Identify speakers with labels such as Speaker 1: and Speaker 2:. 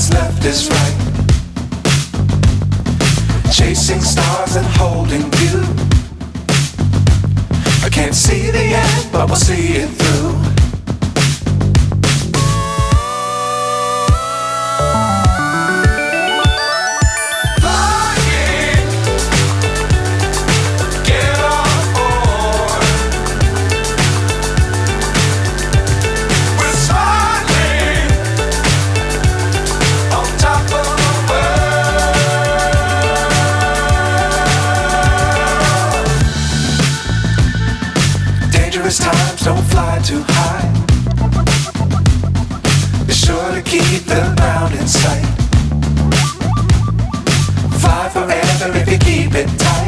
Speaker 1: what's left is right. Chasing stars and holding you. I can't see the end, but we'll see it through. Times don't fly too high. Be sure to keep the ground in sight. Fly forever if you keep it tight.